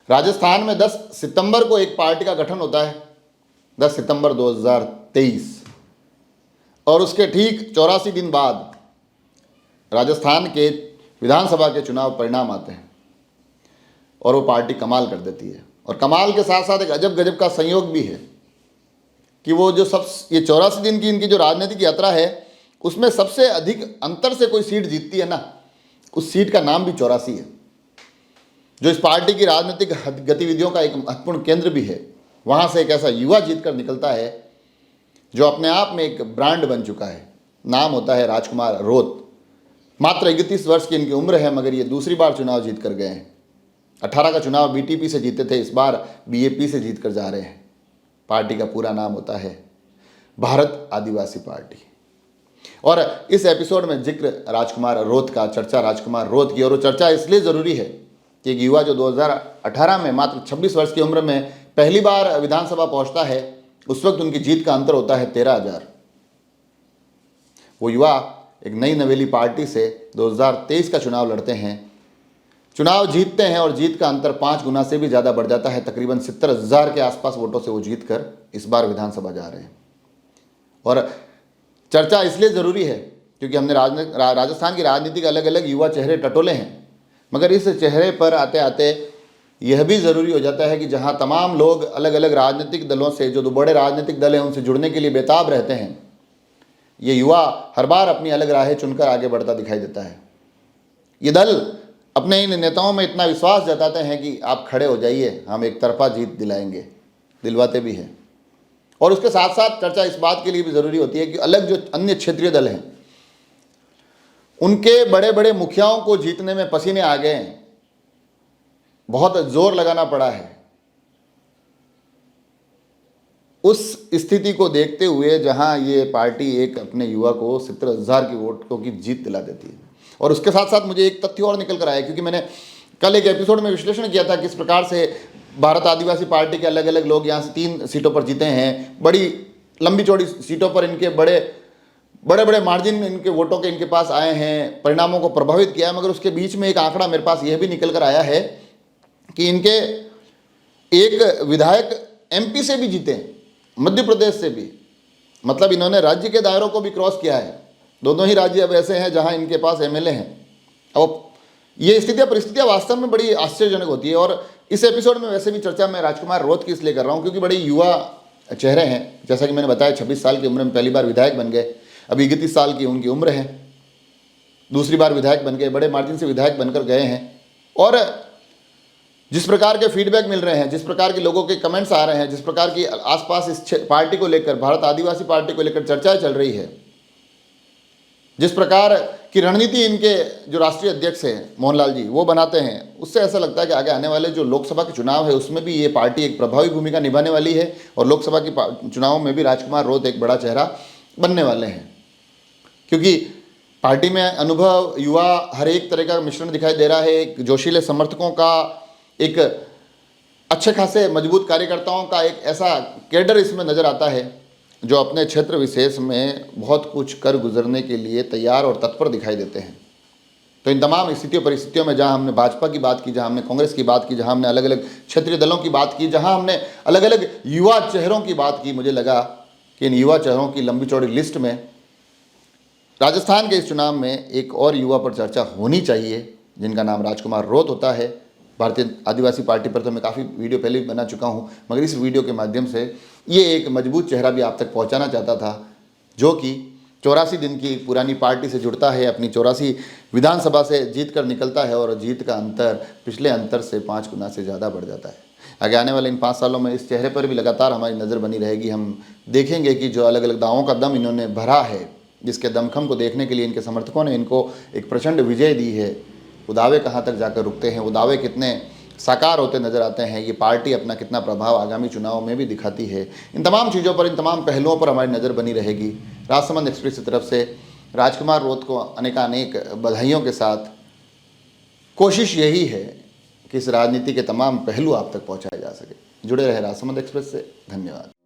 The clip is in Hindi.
राजस्थान में 10 सितंबर को एक पार्टी का गठन होता है, 10 सितंबर 2023, और उसके ठीक 84 दिन बाद राजस्थान के विधानसभा के चुनाव परिणाम आते हैं और वो पार्टी कमाल कर देती है। और कमाल के साथ साथ एक अजब गजब का संयोग भी है कि वो जो ये 84 दिन की इनकी जो राजनीतिक यात्रा है उसमें सबसे अधिक अंतर से कोई सीट जीतती है ना, उस सीट का नाम भी 84 है, जो इस पार्टी की राजनीतिक गतिविधियों का एक महत्वपूर्ण केंद्र भी है। वहाँ से एक ऐसा युवा जीत कर निकलता है जो अपने आप में एक ब्रांड बन चुका है। नाम होता है राजकुमार रोत। मात्र 31 वर्ष की इनकी उम्र है, मगर ये दूसरी बार चुनाव जीत कर गए हैं। 18 का चुनाव बीटीपी से जीते थे, इस बार बीएपी से जीत कर जा रहे हैं। पार्टी का पूरा नाम होता है भारत आदिवासी पार्टी। और इस एपिसोड में जिक्र राजकुमार रोत का, चर्चा राजकुमार रोत की, और वो चर्चा इसलिए ज़रूरी है कि एक युवा जो 2018 में मात्र 26 वर्ष की उम्र में पहली बार विधानसभा पहुंचता है, उस वक्त उनकी जीत का अंतर होता है 13,000। वो युवा एक नई नवेली पार्टी से 2023 का चुनाव लड़ते हैं, चुनाव जीतते हैं और जीत का अंतर 5 गुना से भी ज़्यादा बढ़ जाता है। तकरीबन 70,000 के आसपास वोटों से वो जीत कर इस बार विधानसभा जा रहे हैं। और चर्चा इसलिए ज़रूरी है क्योंकि हमने राजस्थान की राजनीति के अलग अलग युवा चेहरे टटोले हैं, मगर इस चेहरे पर आते आते यह भी ज़रूरी हो जाता है कि जहां तमाम लोग अलग अलग राजनीतिक दलों से, जो बड़े राजनीतिक दल हैं उनसे जुड़ने के लिए बेताब रहते हैं, ये युवा हर बार अपनी अलग राहें चुनकर आगे बढ़ता दिखाई देता है। ये दल अपने इन नेताओं में इतना विश्वास जताते हैं कि आप खड़े हो जाइए, हम एक तरफा जीत दिलाएंगे, दिलवाते भी हैं। और उसके साथ साथ चर्चा इस बात के लिए भी ज़रूरी होती है कि अलग जो अन्य क्षेत्रीय दल हैं उनके बड़े बड़े मुखियाओं को जीतने में पसीने आ गए हैं, बहुत जोर लगाना पड़ा है। उस स्थिति को देखते हुए जहां ये पार्टी एक अपने युवा को 70,000 की वोटों की जीत दिला देती है। और उसके साथ साथ मुझे एक तथ्य और निकल कर आया, क्योंकि मैंने कल एक एपिसोड में विश्लेषण किया था किस प्रकार से भारत आदिवासी पार्टी के अलग अलग लोग यहाँ से 3 सीटों पर जीते हैं। बड़ी लंबी चौड़ी सीटों पर इनके बड़े बड़े मार्जिन इनके वोटों के इनके पास आए हैं, परिणामों को प्रभावित किया है। मगर उसके बीच में एक आंकड़ा मेरे पास यह भी निकल कर आया है कि इनके एक विधायक एमपी से भी जीते, मध्य प्रदेश से भी, मतलब इन्होंने राज्य के दायरों को भी क्रॉस किया है। दोनों ही राज्य अब ऐसे हैं जहां इनके पास एमएलए हैं। अब ये परिस्थितियां वास्तव में बड़ी आश्चर्यजनक होती है। और इस एपिसोड में वैसे भी चर्चा मैं राजकुमार रोत की इसलिए कर रहा हूं क्योंकि बड़े युवा चेहरे हैं। जैसा कि मैंने बताया, 26 साल की उम्र में पहली बार विधायक बन गए, अभी 31 साल की उनकी उम्र है, दूसरी बार विधायक बन गए, बड़े मार्जिन से विधायक बनकर गए हैं। और जिस प्रकार के फीडबैक मिल रहे हैं, जिस प्रकार के लोगों के कमेंट्स आ रहे हैं, जिस प्रकार की आसपास इस पार्टी को लेकर, भारत आदिवासी पार्टी को लेकर चर्चाएं चल रही है, जिस प्रकार की रणनीति इनके जो राष्ट्रीय अध्यक्ष हैं मोहनलाल जी वो बनाते हैं, उससे ऐसा लगता है कि आगे आने वाले जो लोकसभा के चुनाव है उसमें भी ये पार्टी एक प्रभावी भूमिका निभाने वाली है। और लोकसभा की चुनावों में भी राजकुमार रोत एक बड़ा चेहरा बनने वाले हैं, क्योंकि पार्टी में अनुभव, युवा, हर एक तरह का मिश्रण दिखाई दे रहा है। एक जोशीले समर्थकों का, एक अच्छे खासे मजबूत कार्यकर्ताओं का एक ऐसा कैडर इसमें नज़र आता है जो अपने क्षेत्र विशेष में बहुत कुछ कर गुजरने के लिए तैयार और तत्पर दिखाई देते हैं। तो इन तमाम स्थितियों परिस्थितियों में जहां हमने भाजपा की बात की, जहां हमने कांग्रेस की बात की, जहां हमने अलग अलग क्षेत्रीय दलों की बात की, जहां हमने अलग अलग युवा चेहरों की बात की, मुझे लगा कि इन युवा चेहरों की लंबी चौड़ी लिस्ट में राजस्थान के इस चुनाव में एक और युवा पर चर्चा होनी चाहिए जिनका नाम राजकुमार रोत होता है। भारतीय आदिवासी पार्टी पर तो मैं काफ़ी वीडियो पहले भी बना चुका हूँ, मगर इस वीडियो के माध्यम से ये एक मजबूत चेहरा भी आप तक पहुँचाना चाहता था, जो कि 84 दिन की पुरानी पार्टी से जुड़ता है, अपनी 84 विधानसभा से जीत कर निकलता है और जीत का अंतर पिछले अंतर से 5 गुना से ज़्यादा बढ़ जाता है। आगे आने वाले इन 5 सालों में इस चेहरे पर भी लगातार हमारी नज़र बनी रहेगी। हम देखेंगे कि जो अलग अलग दावों का दम इन्होंने भरा है, जिसके दमखम को देखने के लिए इनके समर्थकों ने इनको एक प्रचंड विजय दी है, वो दावे कहाँ तक जाकर रुकते हैं, वो दावे कितने साकार होते नजर आते हैं, ये पार्टी अपना कितना प्रभाव आगामी चुनाव में भी दिखाती है। इन तमाम चीज़ों पर, इन तमाम पहलुओं पर हमारी नज़र बनी रहेगी। राजसमंद एक्सप्रेस की तरफ से राजकुमार रोत को अनेकानेक बधाइयों के साथ कोशिश यही है कि इस राजनीति के तमाम पहलू आप तक पहुँचाए जा सके। जुड़े रहे राजसमंद एक्सप्रेस से। धन्यवाद।